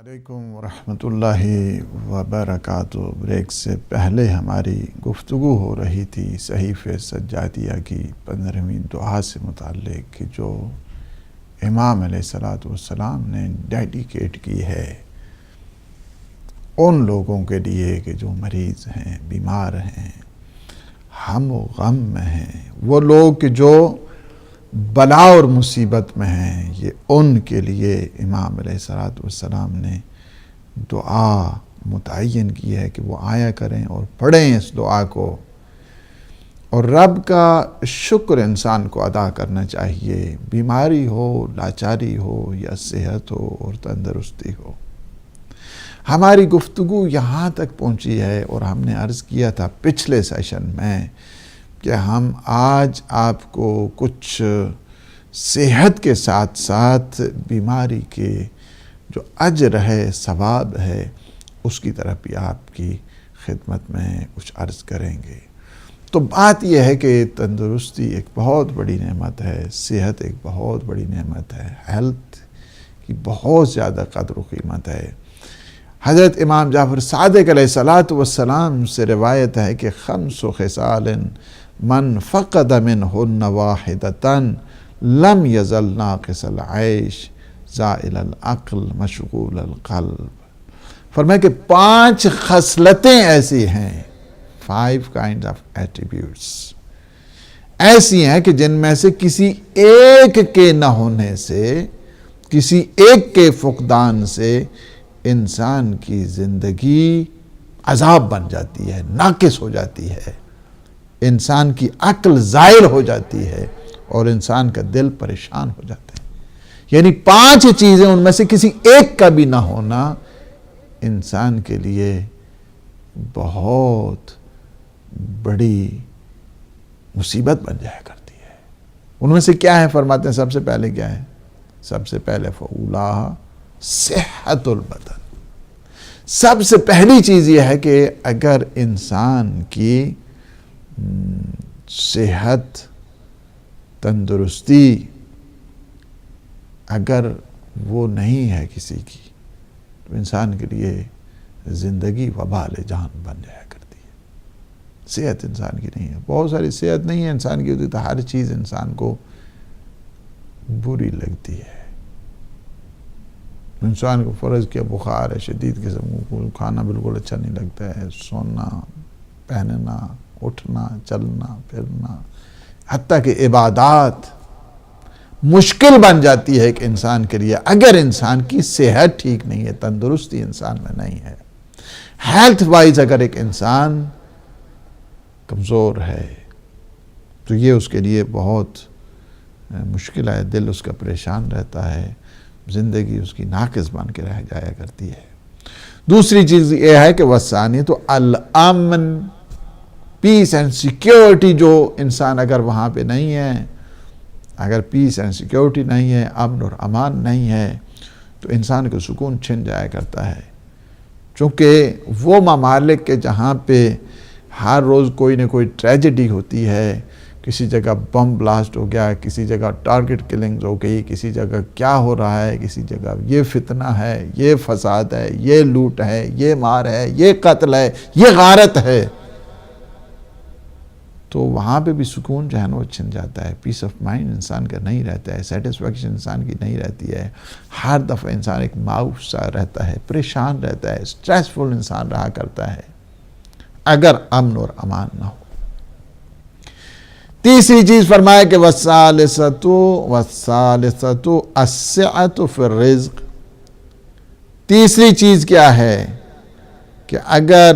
علیکم ورحمۃ اللہ وبرکاتہ۔ بریک سے پہلے ہماری گفتگو ہو رہی تھی صحیفہ سجادیہ کی 15ویں دعا سے متعلق کہ جو امام علیہ السلام نے ڈیڈیکیٹ کی ہے ان لوگوں کے لیے کہ جو مریض ہیں، بیمار ہیں، ہم و غم میں ہیں، وہ لوگ کہ جو بلا اور مصیبت میں ہیں، یہ ان کے لیے امام علیہ السلام نے دعا متعین کی ہے کہ وہ آیا کریں اور پڑھیں اس دعا کو، اور رب کا شکر انسان کو ادا کرنا چاہیے، بیماری ہو، لاچاری ہو یا صحت ہو اور تندرستی ہو۔ ہماری گفتگو یہاں تک پہنچی ہے اور ہم نے عرض کیا تھا پچھلے سیشن میں کہ ہم آج آپ کو کچھ صحت کے ساتھ ساتھ بیماری کے جو اجر ہے، ثواب ہے، اس کی طرف بھی آپ کی خدمت میں کچھ عرض کریں گے۔ تو بات یہ ہے کہ تندرستی ایک بہت بڑی نعمت ہے، صحت ایک بہت بڑی نعمت ہے، ہیلتھ کی بہت زیادہ قدر و قیمت ہے۔ حضرت امام جعفر صادق علیہ السلام سے روایت ہے کہ 5 خصال من فقد منہن واحدۃ لم یزل ناقص العیش زائل العقل مشغول القلب۔ فرمایا کہ 5 خصلتیں ایسی ہیں، 5 kinds of attributes ایسی ہیں کہ جن میں سے کسی ایک کے نہ ہونے سے، کسی ایک کے فقدان سے انسان کی زندگی عذاب بن جاتی ہے، ناقص ہو جاتی ہے، انسان کی عقل زائل ہو جاتی ہے اور انسان کا دل پریشان ہو جاتا ہے۔ یعنی 5 چیزیں ان میں سے کسی ایک کا بھی نہ ہونا انسان کے لیے بہت بڑی مصیبت بن جایا کرتی ہے۔ ان میں سے کیا ہے؟ فرماتے ہیں سب سے پہلے کیا ہے؟ سب سے پہلے فَأُولَاهَا صحت البدن۔ سب سے پہلی چیز یہ ہے کہ اگر انسان کی صحت، تندرستی اگر وہ نہیں ہے کسی کی، تو انسان کے لیے زندگی وبال جان بن جایا کرتی ہے۔ صحت انسان کی نہیں ہے، بہت ساری صحت نہیں ہے انسان کی ہوتی تو ہر چیز انسان کو بری لگتی ہے۔ انسان کو فرض کیا بخار ہے، شدید قسم کو کھانا بالکل اچھا نہیں لگتا ہے، سونا، پہننا، اٹھنا، چلنا، پھرنا، حتیٰ کہ عبادات مشکل بن جاتی ہے ایک انسان کے لیے اگر انسان کی صحت ٹھیک نہیں ہے، تندرستی انسان میں نہیں ہے۔ ہیلتھ وائز اگر ایک انسان کمزور ہے تو یہ اس کے لیے بہت مشکل ہے، دل اس کا پریشان رہتا ہے، زندگی اس کی ناقص بن کے رہ جایا کرتی ہے۔ دوسری چیز یہ ہے کہ وثانی تو الامن، پیس اینڈ سیکیورٹی، جو انسان اگر وہاں پہ نہیں ہے، اگر پیس اینڈ سیکیورٹی نہیں ہے، امن اور امان نہیں ہے، تو انسان کو سکون چھن جایا کرتا ہے۔ چونکہ وہ ممالک کے جہاں پہ ہر روز کوئی نہ کوئی ٹریجڈی ہوتی ہے، کسی جگہ بم بلاسٹ ہو گیا، کسی جگہ ٹارگٹ کلنگز ہو گئی، کسی جگہ کیا ہو رہا ہے، کسی جگہ یہ فتنہ ہے، یہ فساد ہے، یہ لوٹ ہے، یہ مار ہے، یہ قتل ہے، یہ غارت ہے، تو وہاں پہ بھی سکون جو ہے نا وہ چھن جاتا ہے، پیس آف مائنڈ انسان کا نہیں رہتا ہے، سیٹسفیکشن انسان کی نہیں رہتی ہے، ہر دفعہ انسان ایک مایوس سا رہتا ہے، پریشان رہتا ہے، سٹریسفل انسان رہا کرتا ہے اگر امن اور امان نہ ہو۔ تیسری چیز فرمایا کہ وَالثَّالِثَةُ السِّعَةُ فِي الرِّزْقِ۔ تیسری چیز کیا ہے کہ اگر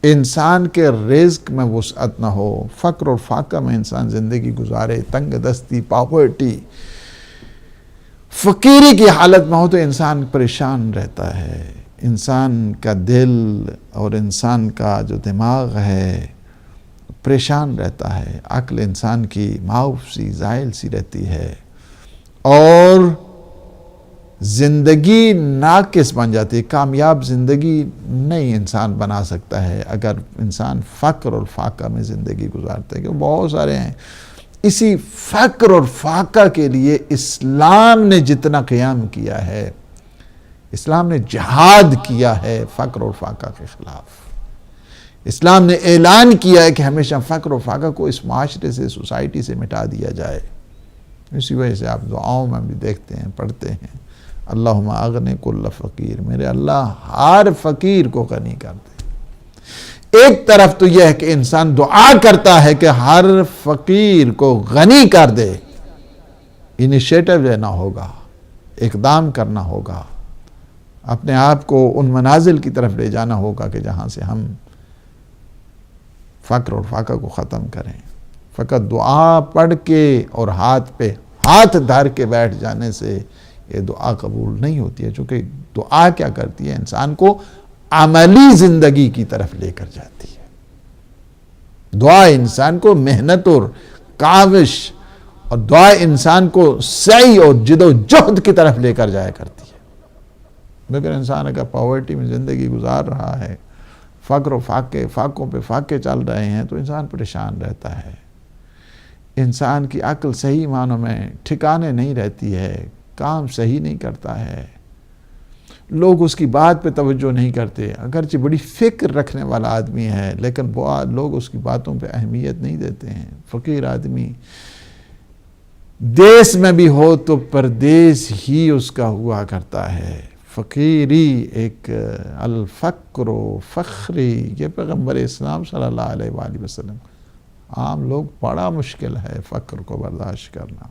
انسان کے رزق میں وسعت نہ ہو، فقر اور فاقہ میں انسان زندگی گزارے، تنگ دستی، پاورٹی، فقیری کی حالت میں ہو تو انسان پریشان رہتا ہے، انسان کا دل اور انسان کا جو دماغ ہے پریشان رہتا ہے، عقل انسان کی معاف سی، زائل سی رہتی ہے اور زندگی ناقص بن جاتی ہے، کامیاب زندگی نہیں انسان بنا سکتا ہے اگر انسان فقر اور فاقہ میں زندگی گزارتا ہے۔ کہ بہت سارے ہیں اسی فقر اور فاقہ کے لیے اسلام نے جتنا قیام کیا ہے، اسلام نے جہاد کیا ہے فقر اور فاقہ کے خلاف۔ اسلام نے اعلان کیا ہے کہ ہمیشہ فقر و فاقہ کو اس معاشرے سے، سوسائٹی سے مٹا دیا جائے۔ اسی وجہ سے آپ دعاؤں میں بھی دیکھتے ہیں، پڑھتے ہیں، اللہم اغنی کل فقیر، میرے اللہ ہر فقیر کو غنی کر دے۔ ایک طرف تو یہ ہے کہ انسان دعا کرتا ہے کہ ہر فقیر کو غنی کر دے، انیشیٹو لینا ہوگا، اقدام کرنا ہوگا، اپنے آپ کو ان منازل کی طرف لے جانا ہوگا کہ جہاں سے ہم فقر اور فاقہ کو ختم کریں۔ فقط دعا پڑھ کے اور ہاتھ پہ ہاتھ دھر کے بیٹھ جانے سے یہ دعا قبول نہیں ہوتی ہے، چونکہ دعا کیا کرتی ہے؟ انسان کو عملی زندگی کی طرف لے کر جاتی ہے۔ دعا انسان کو محنت اور کاوش، اور دعا انسان کو سعی اور جد و جہد کی طرف لے کر جایا کرتی ہے۔ لیکن انسان اگر پاورٹی میں زندگی گزار رہا ہے، فقر و فاقوں پہ فاقے چل رہے ہیں، تو انسان پریشان رہتا ہے، انسان کی عقل صحیح معنوں میں ٹھکانے نہیں رہتی ہے، کام صحیح نہیں کرتا ہے، لوگ اس کی بات پہ توجہ نہیں کرتے، اگرچہ بڑی فکر رکھنے والا آدمی ہے لیکن لوگ اس کی باتوں پہ اہمیت نہیں دیتے ہیں۔ فقیر آدمی دیس میں بھی ہو تو پردیس ہی اس کا ہوا کرتا ہے۔ فقیری ایک الفقر و فخری، یہ پیغمبر اسلام صلی اللہ علیہ وآلہ وسلم، عام لوگ بڑا مشکل ہے فقر کو برداشت کرنا۔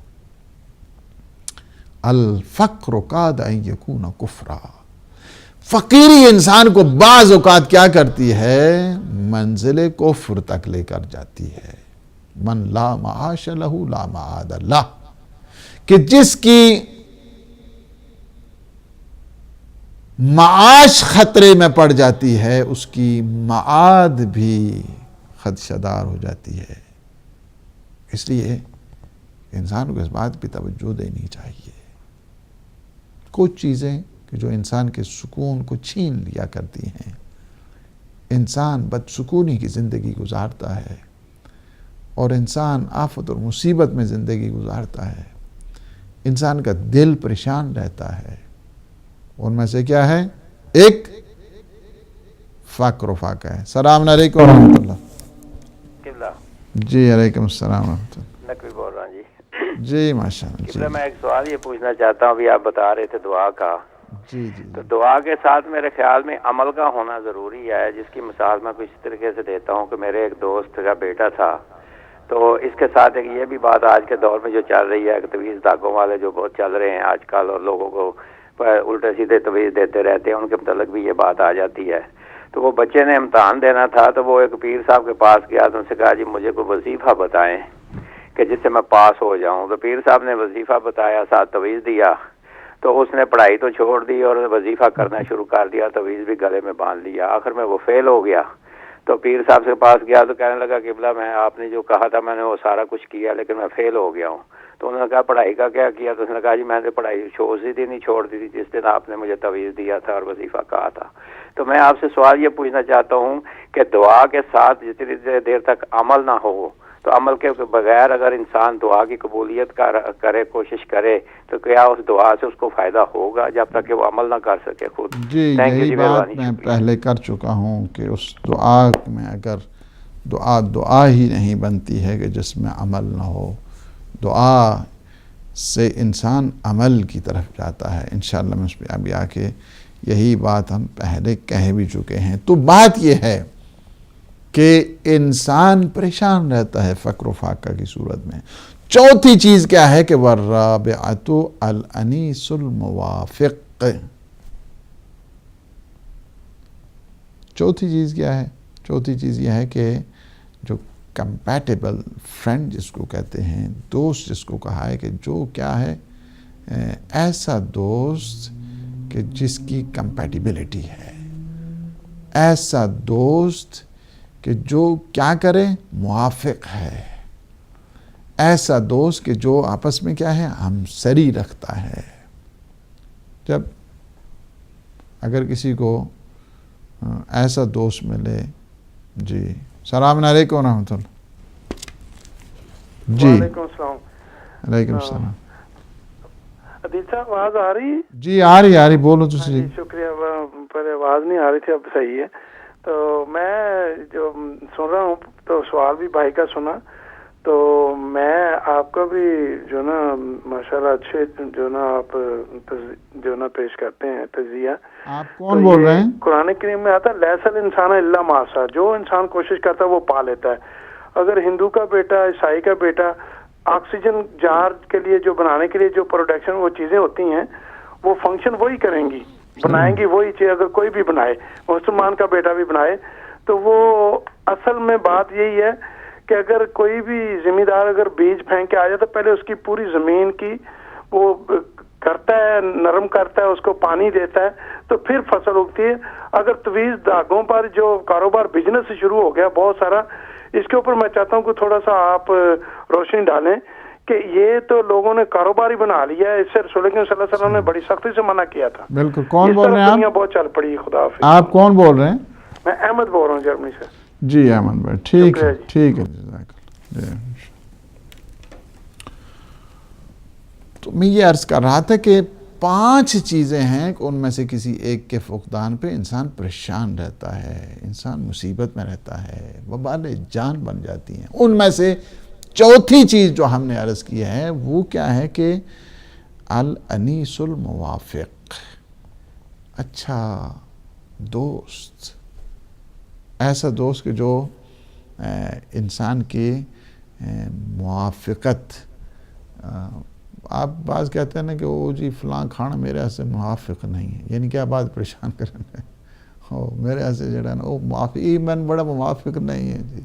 الفقر کاد ان یکون کفرا، فقیری انسان کو بعض اوقات کیا کرتی ہے؟ منزل کفر تک لے کر جاتی ہے۔ من لا معاش لہ لا معاد لہ، کہ جس کی معاش خطرے میں پڑ جاتی ہے، اس کی معاد بھی خدشہ دار ہو جاتی ہے۔ اس لیے انسان کو اس بات پہ توجہ دینی چاہیے۔ کچھ چیزیں کہ جو انسان کے سکون کو چھین لیا کرتی ہیں، انسان بدسکونی کی زندگی گزارتا ہے، اور انسان آفت اور مصیبت میں زندگی گزارتا ہے، انسان کا دل پریشان رہتا ہے۔ ان میں سے کیا ہے؟ ایک فقر و فاقہ ہے۔ السلام علیکم ورحمۃ اللہ۔ جی علیکم السلام ورحمۃ اللہ۔ نقوی بول رہا ہوں جی۔ جی ماشاء اللہ۔ جی میں ایک سوال یہ پوچھنا چاہتا ہوں، ابھی آپ بتا رہے تھے دعا کا، جی جی تو دعا کے ساتھ میرے خیال میں عمل کا ہونا ضروری ہے، جس کی مثال میں کچھ طریقے سے دیتا ہوں کہ میرے ایک دوست کا بیٹا تھا، تو اس کے ساتھ ایک یہ بھی بات آج کے دور میں جو چل رہی ہے کہ تویز دھاگوں والے جو بہت چل رہے ہیں آج کل، اور لوگوں کو الٹے سیدھے تویز دیتے رہتے ہیں، ان کے متعلق بھی یہ بات آ جاتی ہے۔ تو وہ بچے نے امتحان دینا تھا، تو وہ ایک پیر صاحب کے پاس گیا، تو ان سے کہا جی مجھے کوئی وظیفہ بتائیں کہ جس سے میں پاس ہو جاؤں۔ تو پیر صاحب نے وظیفہ بتایا، ساتھ تویز دیا، تو اس نے پڑھائی تو چھوڑ دی اور وظیفہ کرنا شروع کر دیا، تویز بھی گلے میں باندھ لیا، آخر میں وہ فیل ہو گیا۔ تو پیر صاحب کے پاس گیا تو کہنے لگا قبلہ میں آپ نے جو کہا تھا میں نے وہ سارا کچھ کیا لیکن میں فیل ہو گیا ہوں۔ تو انہوں نے کہا پڑھائی کا کیا کیا؟ تو اس نے کہا جی میں نے پڑھائی اسی دن ہی چھوڑ دی تھی جس دن آپ نے مجھے تویز دیا تھا اور وظیفہ کہا تھا۔ تو میں آپ سے سوال یہ پوچھنا چاہتا ہوں کہ دعا کے ساتھ جتنی دیر تک عمل نہ ہو، تو عمل کے بغیر اگر انسان دعا کی قبولیت کرے، کوشش کرے، تو کیا اس دعا سے اس کو فائدہ ہوگا جب تک کہ وہ عمل نہ کر سکے خود؟ جی یہی بات میں پہلے کر چکا ہوں کہ اس دعا میں اگر دعا ہی نہیں بنتی ہے کہ جس میں عمل نہ ہو، دعا سے انسان عمل کی طرف جاتا ہے۔ انشاءاللہ میں اس پہ ابھی آ کے یہی بات ہم پہلے کہہ بھی چکے ہیں۔ تو بات یہ ہے کہ انسان پریشان رہتا ہے فقر و فاقہ کی صورت میں۔ چوتھی چیز کیا ہے کہ والرابعۃ الانیس الموافق۔ چوتھی چیز کیا ہے؟ چوتھی چیز یہ ہے کہ جو کمپیٹیبل فرینڈ جس کو کہتے ہیں، دوست جس کو کہا ہے کہ جو کیا ہے ایسا دوست کہ جس کی کمپیٹیبلٹی ہے، ایسا دوست کہ جو کیا کرے موافق ہے، ایسا دوست کہ جو آپس میں کیا ہے ہمسری رکھتا ہے۔ جب اگر کسی کو ایسا دوست ملے، جی السلام علیکم ورحمۃ اللہ، جی وعلیکم السلام. علیکم السلام. عدیل صاحب آواز آ رہی ہے؟ جی آ رہی بولو تو ہاں صحیح. جی شکریہ. پہلے آواز نہیں آ رہی تھی، اب صحیح ہے. تو میں جو سن رہا ہوں تو سوال بھی بھائی کا سنا، تو میں آپ کا بھی جو نا ماشاءاللہ اچھے جو نا آپ جو نا پیش کرتے ہیں تجزیہ. آپ کون بول رہے ہیں؟ قرآن کریم میں آتا ہے لیس الانسان الا ما سعی، جو انسان کوشش کرتا ہے وہ پا لیتا ہے. اگر ہندو کا بیٹا، عیسائی کا بیٹا آکسیجن جار کے لیے جو بنانے کے لیے جو پروڈکشن وہ چیزیں ہوتی ہیں وہ فنکشن وہی کریں گی، بنائیں گی وہی چیز. اگر کوئی بھی بنائے، مسلمان کا بیٹا بھی بنائے، تو وہ اصل میں بات یہی ہے کہ اگر کوئی بھی ذمہ دار اگر بیج پھینک کے آ جائے تو پہلے اس کی پوری زمین کی وہ کرتا ہے، نرم کرتا ہے، اس کو پانی دیتا ہے، تو پھر فصل اگتی ہے. اگر طویل دھاگوں پر جو کاروبار بزنس شروع ہو گیا بہت سارا، اس کے اوپر میں چاہتا ہوں کہ تھوڑا سا آپ روشنی ڈالیں کہ یہ تو لوگوں نے کاروبار ہی بنا لیا ہے. اس سے رسول اللہ صلی اللہ علیہ وسلم نے بڑی سختی سے منع کیا تھا. بالکل. کون بول رہے ہیں دنیا آپ؟ بہت چل پڑی. خدا حافظ. آپ کون بول رہے ہیں؟ میں احمد بول رہا ہوں جرمنی سے. جی احمد بھائی ٹھیک ہے، شکریہ جی. ٹھیک ہے جزاک اللہ. جی. تو میں یہ عرض کر رہا تھا کہ 5 چیزیں ہیں کہ ان میں سے کسی ایک کے فقدان پہ انسان پریشان رہتا ہے، انسان مصیبت میں رہتا ہے، وبال جان بن جاتی ہیں. ان میں سے چوتھی چیز جو ہم نے عرض کی ہے وہ کیا ہے کہ الانیس الموافق، اچھا دوست، ایسا دوست کہ جو انسان کی موافقت. آپ بعض کہتے ہیں نا کہ وہ جی فلاں کھانا میرے ہاتھ سے موافق نہیں ہے، یعنی کیا بات پریشان کرنا ہے، میرے ہاتھ سے جڑا نا وہ موافق من بڑا موافق نہیں ہے جی.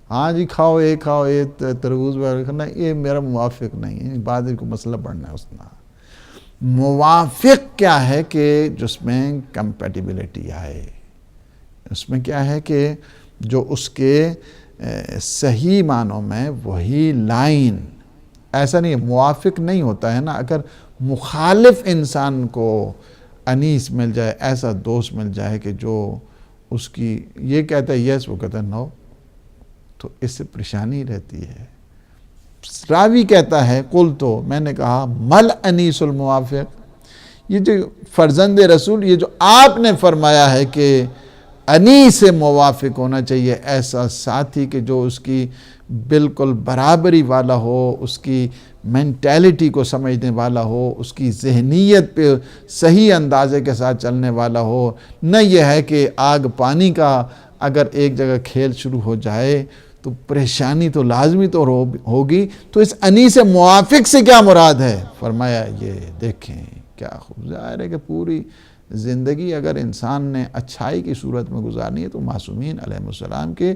ہاں جی کھاؤ یہ تربوز وغیرہ کھانا، یہ میرا موافق نہیں ہے. بعد کو مسئلہ پڑھنا ہے اس میں. موافق کیا ہے کہ جس میں کمپیٹیبلٹی آئے، اس میں کیا ہے کہ جو اس کے صحیح معنوں میں وہی لائن. ایسا نہیں موافق نہیں ہوتا ہے نا، اگر مخالف انسان کو انیس مل جائے، ایسا دوست مل جائے کہ جو اس کی یہ کہتا ہے یس وہ کہتا ہے نو، تو اس سے پریشانی رہتی ہے. راوی کہتا ہے قل تو میں نے کہا مل انیس الموافق، یہ جو فرزند رسول یہ جو آپ نے فرمایا ہے کہ انیس سے موافق ہونا چاہیے، ایسا ساتھی کہ جو اس کی بالکل برابری والا ہو، اس کی مینٹیلٹی کو سمجھنے والا ہو، اس کی ذہنیت پہ صحیح اندازے کے ساتھ چلنے والا ہو. نہ یہ ہے کہ آگ پانی کا اگر ایک جگہ کھیل شروع ہو جائے تو پریشانی تو لازمی تو ہوگی. تو اس انیس موافق سے کیا مراد ہے؟ فرمایا یہ دیکھیں کیا خوب ظاہر ہے کہ پوری زندگی اگر انسان نے اچھائی کی صورت میں گزارنی ہے تو معصومین علیہ السلام کے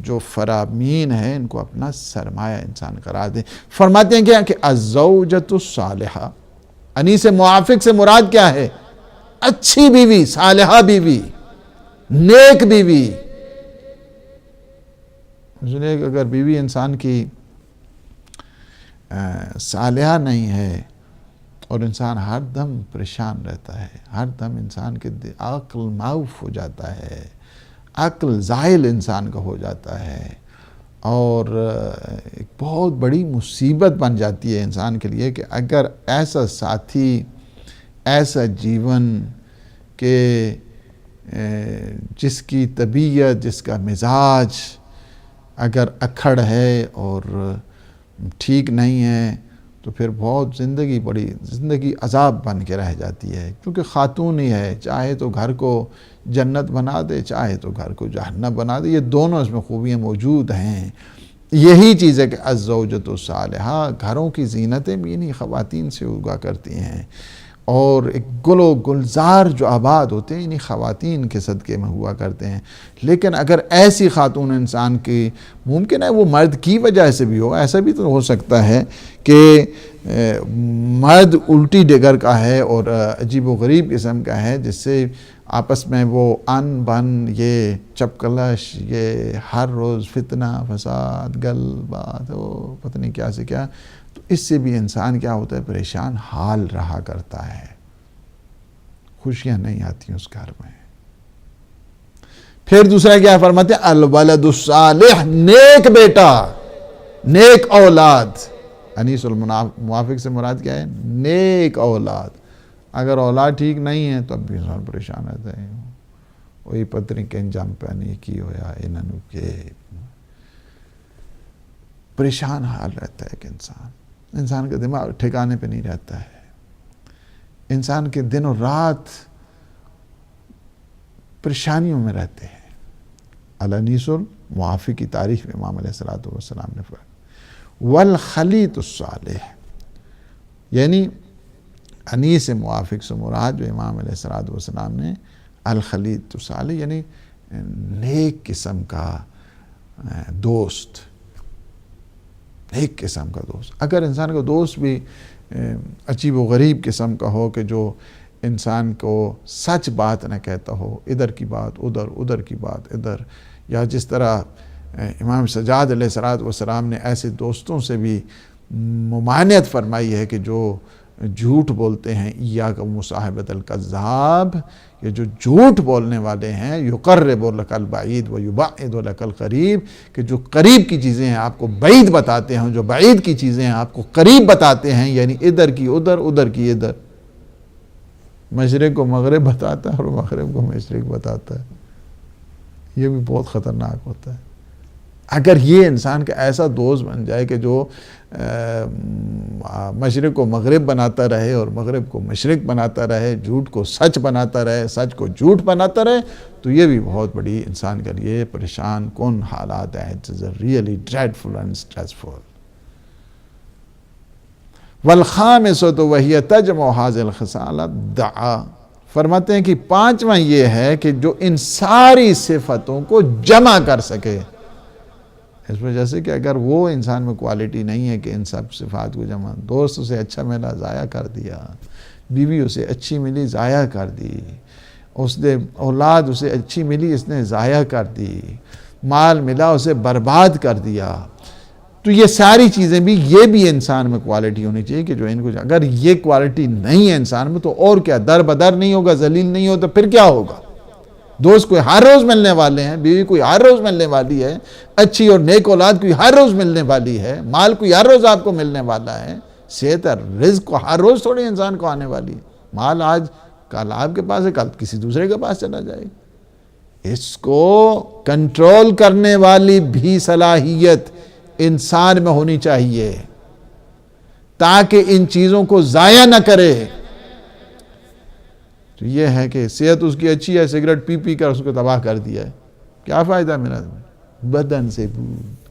جو فرامین ہیں ان کو اپنا سرمایہ انسان قرار دیں. فرماتے ہیں کیا کہ الزوجۃ الصالحہ، انیس موافق سے مراد کیا ہے؟ اچھی بیوی، صالحہ بیوی، نیک بیوی. اس لیے کہ اگر بیوی انسان کی صالحہ نہیں ہے اور انسان ہر دم پریشان رہتا ہے، ہر دم انسان کے عقل معاف ہو جاتا ہے، عقل زائل انسان کا ہو جاتا ہے، اور ایک بہت بڑی مصیبت بن جاتی ہے انسان کے لیے کہ اگر ایسا ساتھی، ایسا جیون کہ جس کی طبیعت، جس کا مزاج اگر اکھڑ ہے اور ٹھیک نہیں ہے تو پھر بہت زندگی عذاب بن کے رہ جاتی ہے. کیونکہ خاتون ہی ہے، چاہے تو گھر کو جنت بنا دے، چاہے تو گھر کو جہنم بنا دے. یہ دونوں اس میں خوبیاں موجود ہیں. یہی چیز ہے کہ الزوجۃ الصالحہ، گھروں کی زینتیں بھی انہی خواتین سے ہوا کرتی ہیں، اور ایک گل و گلزار جو آباد ہوتے ہیں انہی خواتین کے صدقے میں ہوا کرتے ہیں. لیکن اگر ایسی خاتون انسان کی، ممکن ہے وہ مرد کی وجہ سے بھی ہو، ایسا بھی تو ہو سکتا ہے کہ مرد الٹی ڈگر کا ہے اور عجیب و غریب قسم کا ہے، جس سے آپس میں وہ ان بن، یہ چپکلش، یہ ہر روز فتنہ فساد، گل بات، وہ پتہ نہیں کیا سے کیا. تو اس سے بھی انسان کیا ہوتا ہے؟ پریشان حال رہا کرتا ہے، خوشیاں نہیں آتی اس گھر میں. پھر دوسرا کیا فرماتے ہیں؟ الولد الصالح، نیک بیٹا. نیک اولاد. انیس الموافق سے مراد کیا ہے؟ نیک اولاد. اگر اولاد ٹھیک نہیں ہے تو اب بھی انسان پریشان رہتا ہے. وہی پتری کہیں جم پہ نہیں کی ہویا انہوں کے پریشان حال رہتا ہے کہ انسان کا دماغ ٹھکانے پہ نہیں رہتا ہے. انسان کے دن و رات پریشانیوں میں رہتے ہیں. الانیس الموافق کی تعریف میں امام علیہ السلام نے فرمایا والخلیط الصالح، یعنی انیس موافق سے مراد جو امام علیہ السلام نے الخلیط الصالح یعنی نیک قسم کا دوست. نیک قسم کا دوست. اگر انسان کا دوست بھی عجیب و غریب قسم کا ہو کہ جو انسان کو سچ بات نہ کہتا ہو، ادھر کی بات ادھر، ادھر کی بات ادھر، یا جس طرح امام سجاد علیہ السلام نے ایسے دوستوں سے بھی ممانعت فرمائی ہے کہ جو جھوٹ بولتے ہیں، ایاک مصاحبۃ الکذاب، یہ جو جھوٹ بولنے والے ہیں، یقرب لک البعید و یبعد لک القریب، کہ جو قریب کی چیزیں ہیں آپ کو بعید بتاتے ہیں، جو بعید کی چیزیں ہیں آپ کو قریب بتاتے ہیں، یعنی ادھر کی ادھر، ادھر کی ادھر. مشرق کو مغرب بتاتا ہے اور مغرب کو مشرق بتاتا ہے. یہ بھی بہت خطرناک ہوتا ہے. اگر یہ انسان کا ایسا دوست بن جائے کہ جو مشرق کو مغرب بناتا رہے اور مغرب کو مشرق بناتا رہے، جھوٹ کو سچ بناتا رہے، سچ کو جھوٹ بناتا رہے، تو یہ بھی بہت بڑی انسان کے لیے پریشان کن حالات ہیں. It's really dreadful and stressful. والخامسۃ وہی تجمع هذه الخصال الدعاء، فرماتے ہیں کہ پانچواں یہ ہے کہ جو ان ساری صفتوں کو جمع کر سکے. اس وجہ سے کہ اگر وہ انسان میں کوالٹی نہیں ہے کہ ان سب صفات کو جمع، دوست اسے اچھا ملا ضائع کر دیا، بیوی اسے اچھی ملی ضائع کر دی، اس نے اولاد اسے اچھی ملی اس نے ضائع کر دی، مال ملا اسے برباد کر دیا، تو یہ ساری چیزیں بھی یہ بھی انسان میں کوالٹی ہونی چاہیے کہ جو ان کو اگر یہ کوالٹی نہیں ہے انسان میں تو اور کیا، در بدر نہیں ہوگا، ذلیل نہیں ہوتا، پھر کیا ہوگا؟ دوست کوئی ہر روز ملنے والے ہیں، بیوی کوئی ہر روز ملنے والی ہے، اچھی اور نیک اولاد کوئی ہر روز ملنے والی ہے، مال کوئی ہر روز آپ کو ملنے والا ہے، صحت اور رزق کو ہر روز تھوڑی انسان کو آنے والی ہے. مال آج کل آپ کے پاس ہے، کل کسی دوسرے کے پاس چلا جائے گا. اس کو کنٹرول کرنے والی بھی صلاحیت انسان میں ہونی چاہیے تاکہ ان چیزوں کو ضائع نہ کرے. تو یہ ہے کہ صحت اس کی اچھی ہے، سگریٹ پی پی کر اس کو تباہ کر دیا ہے، کیا فائدہ میرا؟ بدن سے بو،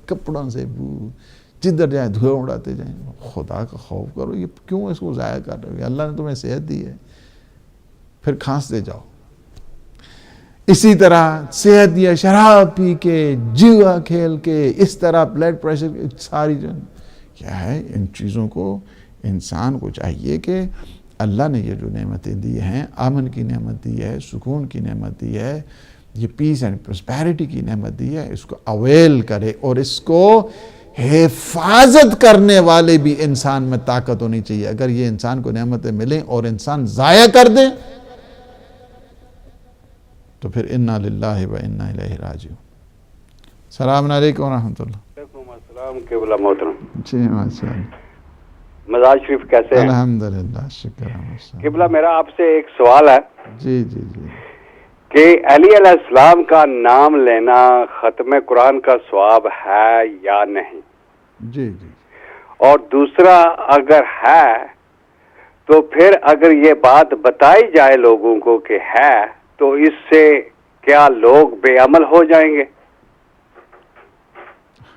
کپڑوں سے بو، جدھر جائیں دھوئے اڑاتے جائیں. خدا کا خوف کرو، یہ کیوں اس کو ضائع کر رہے ہو؟ اللہ نے تمہیں صحت دی ہے، پھر کھانستے جاؤ. اسی طرح صحت دیا شراب پی کے، جوا کھیل کے، اس طرح بلڈ پریشر، ساری جو کیا ہے، ان چیزوں کو انسان کو چاہیے کہ اللہ نے یہ جو نعمتیں دی ہیں، امن کی نعمت دی ہے، سکون کی نعمت دی ہے، یہ پیس اینڈ پراسپیرٹی کی نعمت دی ہے، اس کو اویل کرے اور اس کو حفاظت کرنے والے بھی انسان میں طاقت ہونی چاہیے. اگر یہ انسان کو نعمتیں ملیں اور انسان ضائع کر دیں تو پھر انا للہ و انا الیہ راجعون. السلام علیکم ورحمۃ اللہ. وعلیکم السلام قبلہ محترم. جی ماشاءاللہ. مزاج شریف کیسے ہیں؟ الحمدللہ، شکر ہے. قبلہ میرا آپ سے ایک سوال ہے جی جی جی. کہ علی علیہ السلام کا نام لینا ختم قرآن کا ثواب ہے یا نہیں؟ جی جی. اور دوسرا اگر ہے تو پھر اگر یہ بات بتائی جائے لوگوں کو کہ ہے تو اس سے کیا لوگ بے عمل ہو جائیں گے؟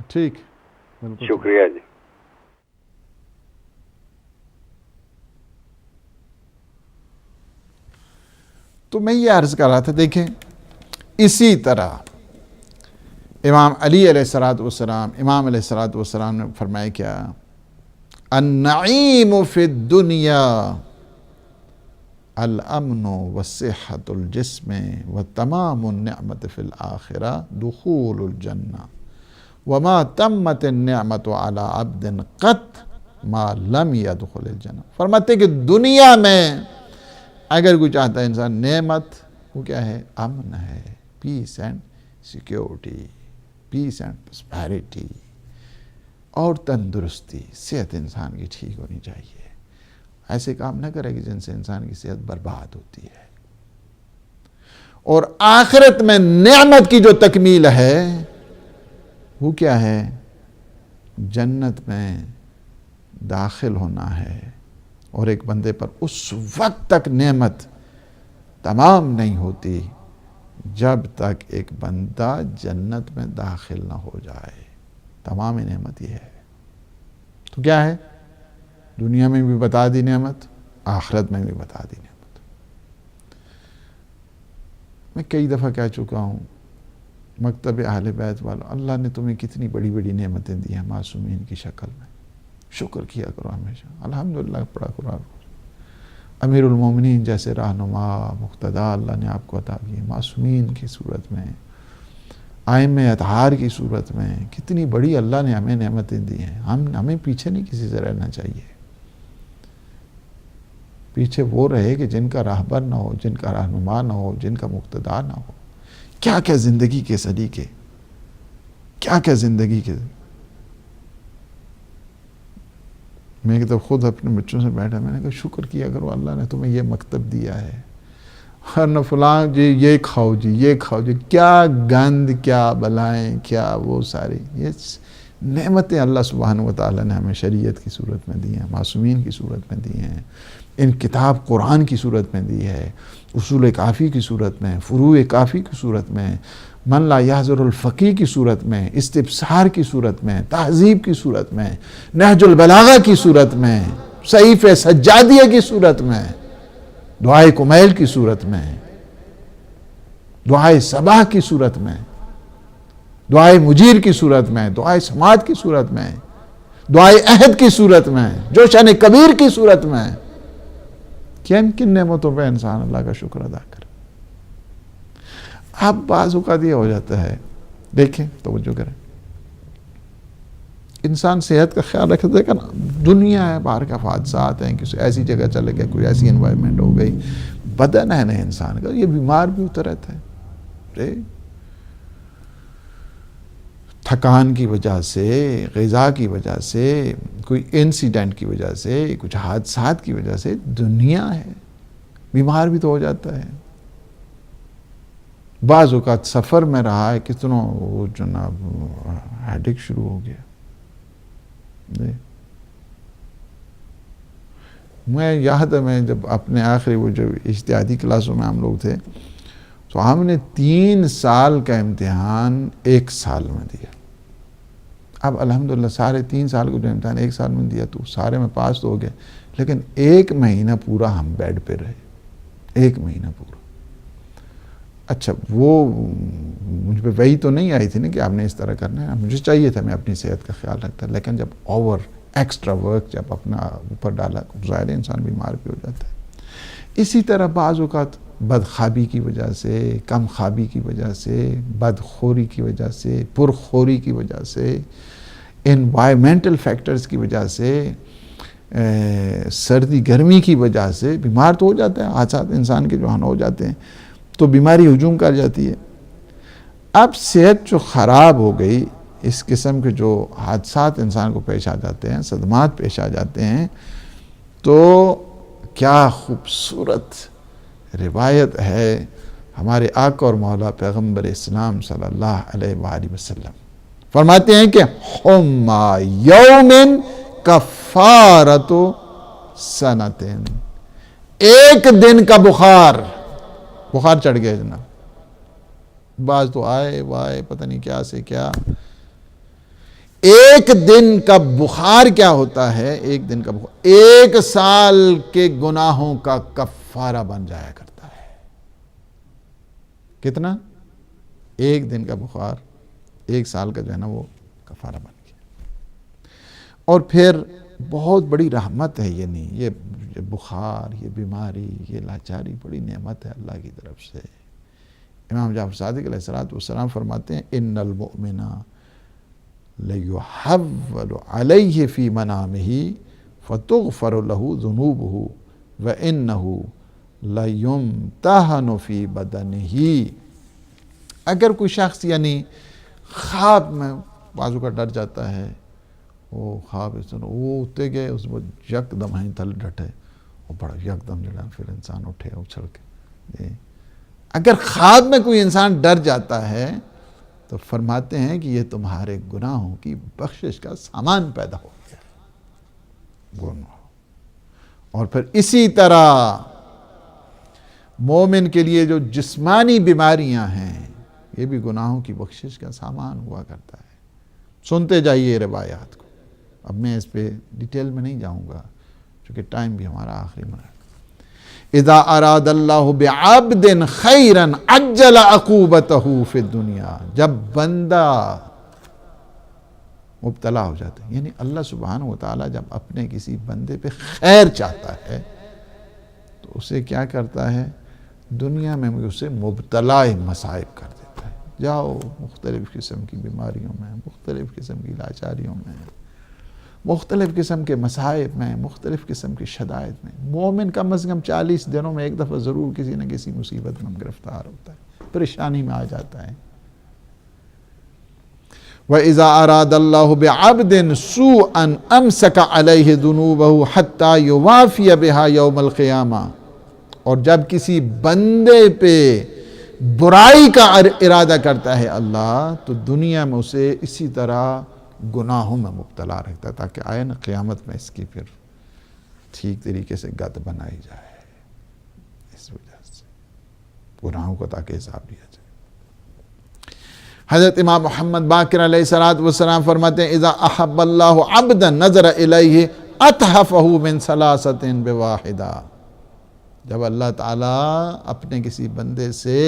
ٹھیک. شکریہ جی. تو میں یہ عرض کر رہا تھا، دیکھیں اسی طرح امام علی علیہ السلام امام علیہ السلام نے فرمایا کیا، النعیم فی الدنیا الامن وصحت الجسم وتمام النعمت فی الآخرہ دخول الجنہ وما تمت النعمت علی عبد قط ما لم يدخل الجنہ. فرماتے کہ دنیا میں اگر کوئی چاہتا ہے انسان نعمت، وہ کیا ہے؟ امن ہے، پیس and security, piece and prosperity. اور تندرستی، صحت انسان کی ٹھیک ہونی چاہیے. ایسے کام نہ کرے کہ جن سے انسان کی صحت برباد ہوتی ہے. اور آخرت میں نعمت کی جو تکمیل ہے وہ کیا ہے؟ جنت میں داخل ہونا ہے. اور ایک بندے پر اس وقت تک نعمت تمام نہیں ہوتی جب تک ایک بندہ جنت میں داخل نہ ہو جائے. تمام نعمت یہ ہے. تو کیا ہے؟ دنیا میں بھی بتا دی نعمت، آخرت میں بھی بتا دی نعمت. میں کئی دفعہ کہہ چکا ہوں، مکتب اہل بیت والوں، اللہ نے تمہیں کتنی بڑی بڑی نعمتیں دی ہیں معصومین کی شکل میں. شکر کیا کرو ہمیشہ. الحمدللہ پڑھا کرو. امیر المومنین جیسے رہنما مقتدا اللہ نے آپ کو عطا کیے، معصومین کی صورت میں، ائمہ اطہار کی صورت میں. کتنی بڑی اللہ نے ہمیں نعمتیں دی ہیں. ہمیں پیچھے نہیں کسی سے رہنا چاہیے. پیچھے وہ رہے کہ جن کا راہبر نہ ہو، جن کا رہنما نہ ہو، جن کا مقتدا نہ ہو. کیا کیا زندگی کے سلیقے، کیا کیا زندگی کے. میں کہ خود اپنے بچوں سے بیٹھا، میں نے کہا شکر کیا کرو اللہ نے تمہیں یہ مکتب دیا ہے. ہر نہ فلاں جی یہ کھاؤ جی یہ کھاؤ جی، کیا گند، کیا بلائیں، کیا وہ ساری یہ نعمتیں اللہ سبحانہ وتعالی نے ہمیں شریعت کی صورت میں دی ہیں، معصومین کی صورت میں دی ہیں، ان کتاب قرآن کی صورت میں دی ہے، اصول کافی کی صورت میں، فروع کافی کی صورت میں، من لا یحضر الفقی کی صورت میں، استبصار کی صورت میں، تہذیب کی صورت میں، نہج البلاغہ کی صورت میں، صحیف سجادیہ کی صورت میں، دعائے کمیل کی صورت میں، دعائے صباح کی صورت میں، دعائے مجیر کی صورت میں، دعائے سماعت کی صورت میں، دعائے عہد کی صورت میں، جوشن کبیر کی صورت میں. کن نعمتوں پہ انسان اللہ کا شکر ادا کرے. اب بعض اوقات یہ ہو جاتا ہے، دیکھیں توجہ کریں، انسان صحت کا خیال رکھے. دیکھیں نا، دنیا ہے، باہر کا حادثات ہیں، کسی ایسی جگہ چلے گئے، کوئی ایسی انوائرمنٹ ہو گئی، بدن ہے نا انسان کا، یہ بیمار بھی ہوتا رہتا ہے. تھکان کی وجہ سے، غذا کی وجہ سے، کوئی انسیڈنٹ کی وجہ سے، کچھ حادثات کی وجہ سے دنیا ہے، بیمار بھی تو ہو جاتا ہے. بعض اوقات سفر میں رہا ہے، کتنوں وہ جناب ہیڈک شروع ہو گیا. میں یاد ہے، میں جب اپنے آخری وہ جو اجتہادی کلاسوں میں ہم لوگ تھے تو ہم نے 3 سال کا امتحان 1 سال میں دیا. اب الحمدللہ سارے 3 سال کو جو امتحان 1 سال میں دیا تو سارے میں پاس تو ہو گئے، لیکن 1 مہینہ پورا ہم بیڈ پہ رہے. 1 مہینہ پورا. اچھا وہ مجھ پہ وہی تو نہیں آئی تھی نا کہ آپ نے اس طرح کرنا ہے، مجھے چاہیے تھا میں اپنی صحت کا خیال رکھتا، لیکن جب ایکسٹرا ورک جب اپنا اوپر ڈالا، ظاہر انسان بیمار بھی ہو جاتا ہے. اسی طرح بعض اوقات بدخوابی کی وجہ سے، کم خوابی کی وجہ سے، بدخوری کی وجہ سے، پرخوری کی وجہ سے، انوائرمنٹل فیکٹرز کی وجہ سے، سردی گرمی کی وجہ سے بیمار تو ہو جاتا ہے. حادثات انسان کے جو ہو جاتے ہیں تو بیماری ہجوم کر جاتی ہے. اب صحت جو خراب ہو گئی، اس قسم کے جو حادثات انسان کو پیش آ جاتے ہیں، صدمات پیش آ جاتے ہیں، تو کیا خوبصورت روایت ہے ہمارے آقا اور مولا پیغمبر اسلام صلی اللہ علیہ وآلہ وسلم فرماتے ہیں کہ حما یوم کفارۃ سنۃ. 1 دن کا بخار چڑھ گیا جناب. بعض تو آئے وائے پتہ نہیں کیا سے کیا. 1 دن کا بخار کیا ہوتا ہے؟ 1 دن کا بخار 1 سال کے گناہوں کا کفارہ بن جایا کرتا ہے. کتنا؟ 1 دن کا بخار 1 سال کا جو ہے نا وہ کفارہ بن گیا. اور پھر بہت بڑی رحمت ہے، یہ نہیں، یہ بخار، یہ بیماری، یہ لاچاری بڑی نعمت ہے اللہ کی طرف سے. امام جعفر صادق علیہ السلام فرماتے ہیں ان المؤمن لیحول علیہ فی منامہ فتغفر له ذنوبہ وانہ لیمتحن فی بدنہ. اگر کوئی شخص یعنی خواب میں بازو کا ڈر جاتا ہے وہ خواب وہ اٹھتے گئے اس وہ یک دم ہیں تھل ڈٹے اور بڑا یک دم جڑا پھر انسان اٹھے اچھل کے. اگر خواب میں کوئی انسان ڈر جاتا ہے تو فرماتے ہیں کہ یہ تمہارے گناہوں کی بخشش کا سامان پیدا ہو گیا گناہ. اور پھر اسی طرح مومن کے لیے جو جسمانی بیماریاں ہیں یہ بھی گناہوں کی بخشش کا سامان ہوا کرتا ہے. سنتے جائیے روایات کو. اب میں اس پہ ڈیٹیل میں نہیں جاؤں گا چونکہ ٹائم بھی ہمارا آخری میں ہے. اذا اراد اللہ بعبد خیرا عجل عقوبتہ فی الدنیا. جب بندہ مبتلا ہو جاتا ہے، یعنی اللہ سبحانہ وتعالی جب اپنے کسی بندے پہ خیر چاہتا ہے تو اسے کیا کرتا ہے؟ دنیا میں اسے مبتلا مصائب کر دیتا ہے. جاؤ مختلف قسم کی بیماریوں میں، مختلف قسم کی لاچاریوں میں، مختلف قسم کے مصائب میں، مختلف قسم کی شدائد میں. مومن کم از کم 40 دنوں میں ایک دفعہ ضرور کسی نہ کسی مصیبت میں گرفتار ہوتا ہے، پریشانی میں آ جاتا ہے. وَإِذَا أَرَادَ اللَّهُ بِعَبْدٍ سُوءًا أَمْسَكَ عَلَيْهِ ذُنُوبَهُ حَتَّى يُوَافِيَ بِهَا يَوْمَ الْقِيَامَةِ. اور جب کسی بندے پہ برائی کا ارادہ کرتا ہے اللہ تو دنیا میں اسے اسی طرح گناہوں میں مبتلا رکھتا ہے تاکہ آئے نا قیامت میں اس کی پھر ٹھیک طریقے سے گت بنائی جائے. اس وجہ سے گناہوں کو تاکہ حساب لیا جائے. حضرت امام محمد باقر علیہ السلام فرماتے ہیں اذا احب اللہ عبدا نظر الیہ اتحفہ من ثلاثۃ بواحدہ. جب اللہ تعالیٰ اپنے کسی بندے سے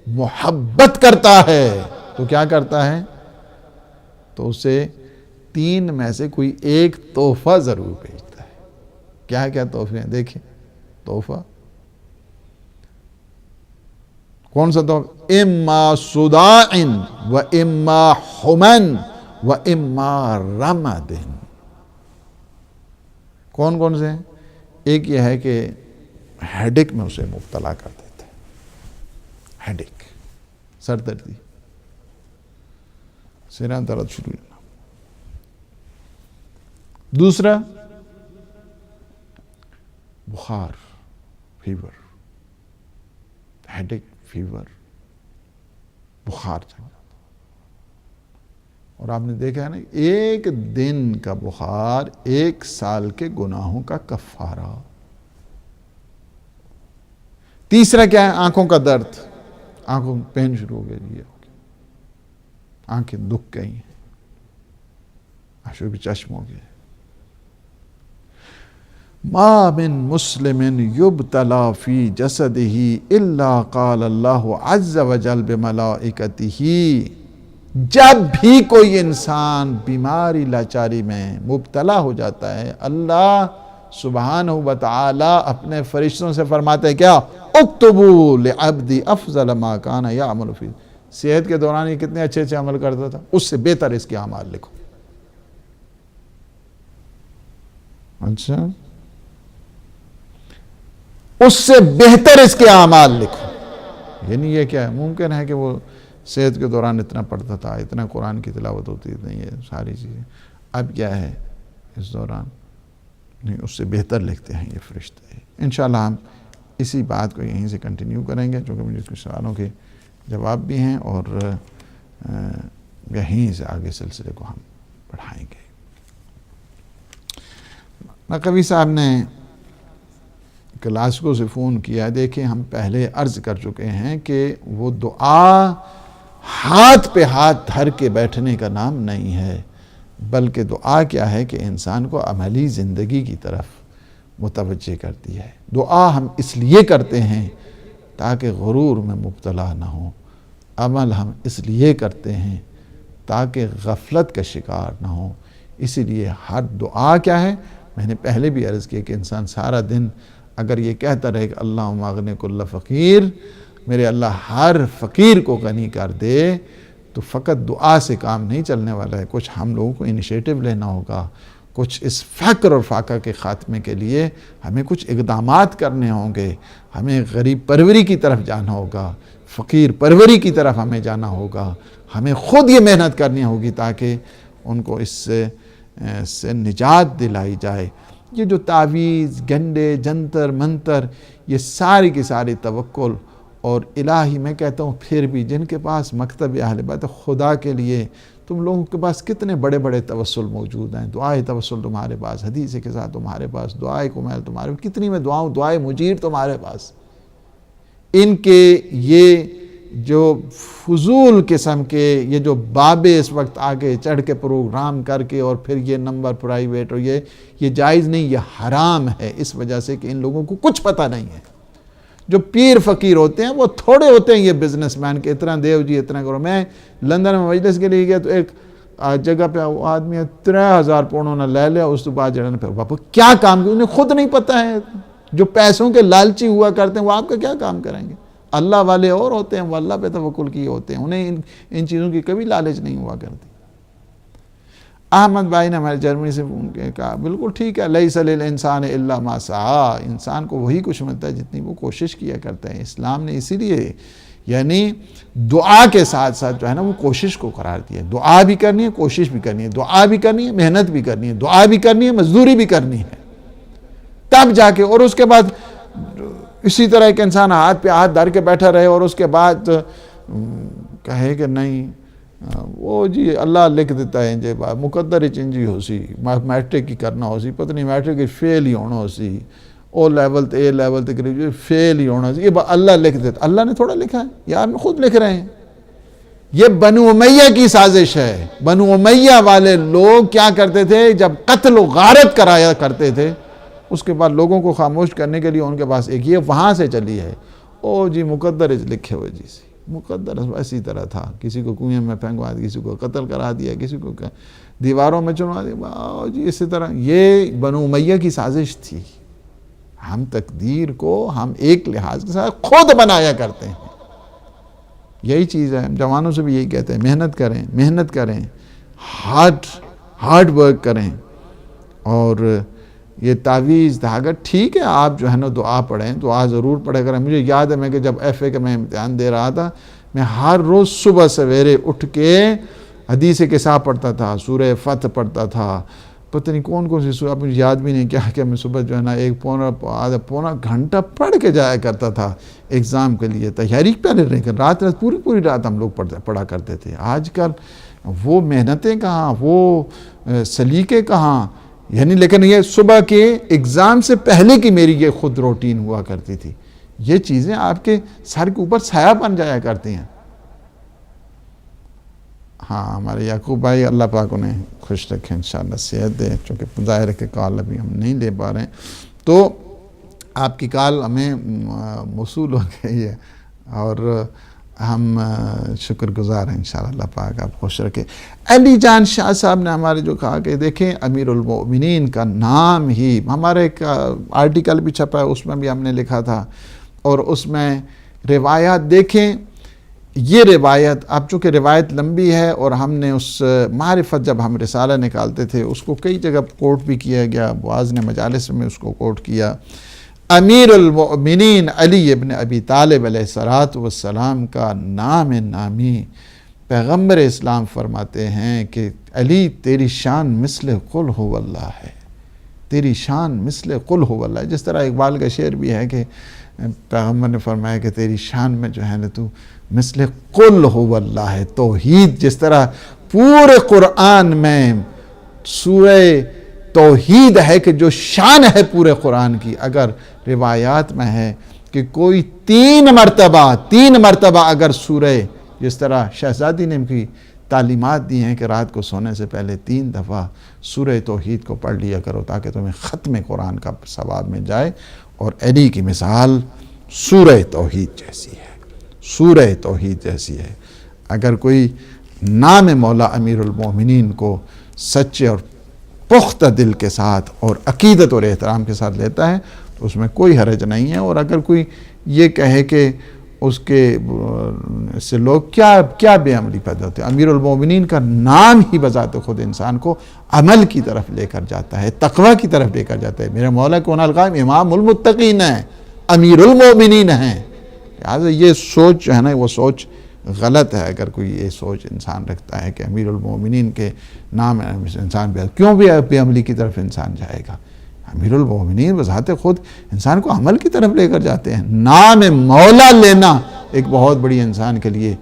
محبت کرتا ہے تو کیا کرتا ہے؟ تو اسے 3 میں سے کوئی ایک تحفہ ضرور بھیجتا ہے. کیا کیا تحفے ہیں؟ دیکھیں تحفہ کون سا تحفہ؟ اما صداع و اما حمن و اما رمد. کون کون سے ہیں؟ ایک یہ ہے کہ ہیڈک میں اسے مبتلا کر دیتا ہے. ہیڈک سر دردی، سرا درد شروع ہونا. دوسرا بخار، فیور، ہیڈک، فیور، بخار چل جاتا. اور آپ نے دیکھا ہے نا 1 دن کا بخار 1 سال کے گناہوں کا کفارہ. تیسرا کیا ہے؟ آنکھوں کا درد، آنکھوں میں پین شروع ہو گئی، آنکھیں دکھ گئی ہیں، آشوب چشم ہو گئے. ما من مسلم یبتلا فی جسدہ الا قال اللہ عز وجل بملائکتہ. جب بھی کوئی انسان بیماری لاچاری میں مبتلا ہو جاتا ہے اللہ سبحانہ وتعالی اپنے فرشتوں سے فرماتے ہیں کیا؟ اکتبوا لعبدی افضل ما کان یعمل فی. صحت کے دوران یہ کتنے اچھے اچھے عمل کرتا تھا، اس سے بہتر اس کے اعمال لکھو. اچھا، اس سے بہتر اس کے اعمال لکھو. یعنی یہ کیا ہے؟ ممکن ہے کہ وہ صحت کے دوران اتنا پڑھتا تھا، اتنا قرآن کی تلاوت ہوتی تھی، یہ ساری چیزیں، اب کیا ہے اس دوران؟ نہیں، اس سے بہتر لکھتے ہیں یہ فرشتے. انشاءاللہ ہم اسی بات کو یہیں سے کنٹینیو کریں گے چونکہ مجھے کچھ سوالوں کے جواب بھی ہیں اور یہیں سے آگے سلسلے کو ہم بڑھائیں گے. نقوی صاحب نے کلاسکو سے فون کیا. دیکھیں ہم پہلے عرض کر چکے ہیں کہ وہ دعا ہاتھ پہ ہاتھ دھر کے بیٹھنے کا نام نہیں ہے، بلکہ دعا کیا ہے کہ انسان کو عملی زندگی کی طرف متوجہ کرتی ہے. دعا ہم اس لیے کرتے ہیں تاکہ غرور میں مبتلا نہ ہوں. عمل ہم اس لیے کرتے ہیں تاکہ غفلت کا شکار نہ ہوں. اسی لیے ہر دعا کیا ہے؟ میں نے پہلے بھی عرض کیا کہ انسان سارا دن اگر یہ کہتا رہے کہ اللہم اغنی کل فقیر، میرے اللہ ہر فقیر کو غنی کر دے، تو فقط دعا سے کام نہیں چلنے والا ہے. کچھ ہم لوگوں کو انیشیٹو لینا ہوگا. کچھ اس فقر اور فاقہ کے خاتمے کے لیے ہمیں کچھ اقدامات کرنے ہوں گے. ہمیں غریب پروری کی طرف جانا ہوگا، فقیر پروری کی طرف ہمیں جانا ہوگا. ہمیں خود یہ محنت کرنی ہوگی تاکہ ان کو اس سے نجات دلائی جائے۔ یہ جو تعویذ، گنڈے، جنتر منتر، یہ ساری کی ساری توکل اور الہی، میں کہتا ہوں پھر بھی جن کے پاس مکتب اہل بیت خدا کے لیے، تم لوگوں کے پاس کتنے بڑے بڑے توسل موجود ہیں، دعائے توسل تمہارے پاس، حدیث کے ساتھ تمہارے پاس، دعائے کمیل تمہارے پاس، کتنی میں دعاؤں، دعائے مجیر تمہارے پاس۔ ان کے یہ جو فضول قسم کے یہ جو بابے اس وقت آگے چڑھ کے پروگرام کر کے اور پھر یہ نمبر پرائیویٹ اور یہ جائز نہیں، یہ حرام ہے، اس وجہ سے کہ ان لوگوں کو کچھ پتہ نہیں ہے۔ جو پیر فقیر ہوتے ہیں وہ تھوڑے ہوتے ہیں یہ بزنس مین کہ اتنا دیو جی اتنا کرو۔ میں لندن میں مجلس کے لیے گیا تو ایک جگہ پہ وہ آدمی 3000 پاؤنڈ نے لے لیا، اس کے بعد جڑا پھر باپو کیا کام کریں، انہیں خود نہیں پتہ ہے۔ جو پیسوں کے لالچی ہوا کرتے ہیں وہ آپ کا کیا کام کریں گے؟ اللہ والے اور ہوتے ہیں، وہ اللہ پہ توکل کیے ہوتے ہیں، انہیں ان چیزوں کی کبھی لالچ نہیں ہوا کرتی۔ احمد بھائی نے ہمارے جرمنی سے کہا بالکل ٹھیک ہے، لیس للانسان الا ما سعی، انسان کو وہی کچھ ملتا ہے جتنی وہ کوشش کیا کرتا ہے۔ اسلام نے اسی لیے یعنی دعا کے ساتھ ساتھ جو ہے نا وہ کوشش کو قرار دیا، دعا بھی کرنی ہے، کوشش بھی کرنی ہے، دعا بھی کرنی ہے، محنت بھی کرنی ہے، دعا بھی کرنی ہے، مزدوری بھی کرنی ہے، تب جا کے۔ اور اس کے بعد اسی طرح ایک انسان ہاتھ پہ ہاتھ دھر کے بیٹھا رہے اور اس کے بعد کہے کہ نہیں وہ جی اللہ لکھ دیتا ہے جی مقدر چنجی ہو سی، میٹرک کی کرنا ہو سی، پتہ نہیں میٹرک کی فیل ہی ہونا ہو سی، او لیول تے اے لیول تے قریب فیل ہی ہونا سی، یہ اللہ لکھ دیتا۔ اللہ نے تھوڑا لکھا ہے، یہ آپ خود لکھ رہے ہیں۔ یہ بنو امیہ کی سازش ہے۔ بنو امیہ والے لوگ کیا کرتے تھے، جب قتل و غارت کرایا کرتے تھے، اس کے بعد لوگوں کو خاموش کرنے کے لیے ان کے پاس ایک یہ وہاں سے چلی ہے، او جی مقدر لکھے ہوئے جی سی، مقدر اسی طرح تھا، کسی کو کنویں میں پھینکوا دیا، کسی کو قتل کرا دیا، کسی کو دیواروں میں چنوا دیا، او جی اسی طرح۔ یہ بنو امیہ کی سازش تھی۔ ہم تقدیر کو ہم ایک لحاظ کے ساتھ خود بنایا کرتے ہیں۔ یہی چیز ہے، ہم جوانوں سے بھی یہی کہتے ہیں، محنت کریں، ہارڈ ورک کریں۔ اور یہ تعویذ دھاگا ٹھیک ہے، آپ جو ہے نا دعا پڑھیں، دعا ضرور پڑھے کریں۔ مجھے یاد ہے میں کہ جب ایف اے کا میں امتحان دے رہا تھا، میں ہر روز صبح سویرے اٹھ کے حدیث قصہ پڑھتا تھا، سورہ فتح پڑھتا تھا، پتہ نہیں کون سی سورہ، مجھے یاد بھی نہیں کیا میں صبح جو ہے نا ایک پونا گھنٹہ پڑھ کے جایا کرتا تھا ایگزام کے لیے تیاری پہلے رہے کر، رات پوری رات ہم لوگ پڑھا کرتے تھے۔ آج کل وہ محنتیں کہاں، وہ سلیقے کہاں، یعنی لیکن یہ صبح کے ایگزام سے پہلے کی میری یہ خود روٹین ہوا کرتی تھی۔ یہ چیزیں آپ کے سر کے اوپر سایہ بن جایا کرتی ہیں۔ ہاں ہمارے یعقوب بھائی اللہ پاک انہیں خوش رکھیں، انشاءاللہ صحت دے، چونکہ ظاہر ہے کہ کال ابھی ہم نہیں لے پا رہے ہیں، تو آپ کی کال ہمیں موصول ہو گئی ہے اور ہم شکر گزار ہیں، انشاءاللہ اللہ پاک آپ خوش رکھیں۔ علی جان شاہ صاحب نے ہمارے جو کہا کہ دیکھیں امیر المؤمنین کا نام ہی، ہمارے ایک آرٹیکل بھی چھپا ہے اس میں بھی ہم نے لکھا تھا، اور اس میں روایات دیکھیں۔ یہ روایت اب چونکہ روایت لمبی ہے اور ہم نے اس معرفت جب ہم رسالہ نکالتے تھے اس کو کئی جگہ کوٹ بھی کیا گیا، بعض نے مجالس میں اس کو کوٹ کیا۔ امیر المؤمنین علی ابن ابی طالب علیہ السلام کا نام نامی پیغمبر اسلام فرماتے ہیں کہ علی تیری شان مثل قل هو اللہ ہے، تیری شان مثل قل هو اللہ ہے۔ جس طرح اقبال کا شعر بھی ہے کہ پیغمبر نے فرمایا کہ تیری شان میں جو ہے نا تو مثل قل هو اللہ ہے، توحید جس طرح پورے قرآن میں سورہ توحید ہے کہ جو شان ہے پورے قرآن کی، اگر روایات میں ہے کہ کوئی 3 مرتبہ اگر سورہ، جس طرح شہزادی نے کی تعلیمات دی ہیں کہ رات کو سونے سے پہلے 3 دفعہ سورہ توحید کو پڑھ لیا کرو تاکہ تمہیں ختم قرآن کا ثواب مل جائے، اور علی کی مثال سورہ توحید جیسی ہے، سورہ توحید جیسی ہے۔ اگر کوئی نام مولا امیر المومنین کو سچے اور پختہ دل کے ساتھ اور عقیدت اور احترام کے ساتھ لیتا ہے تو اس میں کوئی حرج نہیں ہے، اور اگر کوئی یہ کہے کہ اس کے سے لوگ کیا بے عملی پیدا ہوتے ہیں، امیر المومنین کا نام ہی بذات خود انسان کو عمل کی طرف لے کر جاتا ہے، تقوی کی طرف لے کر جاتا ہے۔ میرے مولا کون القائم امام المتقین ہیں، امیر المومنین ہیں، لہٰذا یہ سوچ جو ہے نا وہ سوچ غلط ہے اگر کوئی یہ سوچ انسان رکھتا ہے کہ امیر المومنین کے نام انسان کیوں بھی عملی کی طرف انسان جائے گا؟ امیر المومنین بذات خود انسان کو عمل کی طرف لے کر جاتے ہیں. نام مولا لینا ایک بہت بڑی انسان کے لیے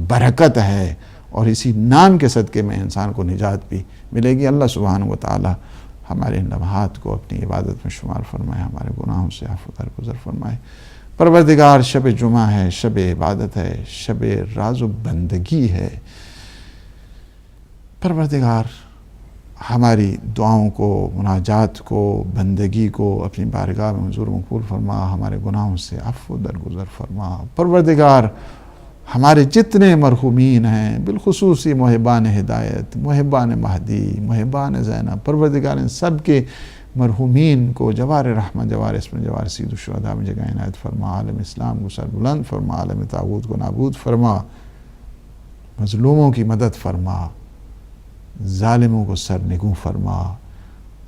برکت ہے، اور اسی نام کے صدقے میں انسان کو نجات بھی ملے گی. اللہ سبحانہ و تعالی ہمارے ان لمحات کو اپنی عبادت میں شمار فرمائے، ہمارے گناہوں سے عفو درگزر فرمائے. پروردگار شب جمعہ ہے، شب عبادت ہے، شب راز و بندگی ہے. پروردگار ہماری دعاؤں کو، مناجات کو، بندگی کو اپنی بارگاہ میں منظور مقبول فرما، ہمارے گناہوں سے عفو درگزر فرما. پروردگار ہمارے جتنے مرحومین ہیں، بالخصوصی محبان ہدایت، محبان مہدی، محبان زینب، پروردگار ان سب کے مرحومین کو جوار رحمت، جوار اسم، جوار سید الشہداء میں جگہ عنایت فرما. عالم اسلام کو سر بلند فرما، عالم طاغوت کو نابود فرما، مظلوموں کی مدد فرما، ظالموں کو سر نگوں فرما.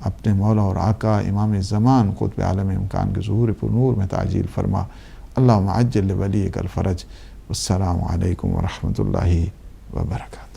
اپنے مولا اور آقا امام زمان قطب عالم امکان کے ظہور پر نور میں تعجیل فرما. اللہم عجل لولیک الفرج. والسلام علیکم ورحمۃ اللہ وبرکاتہ.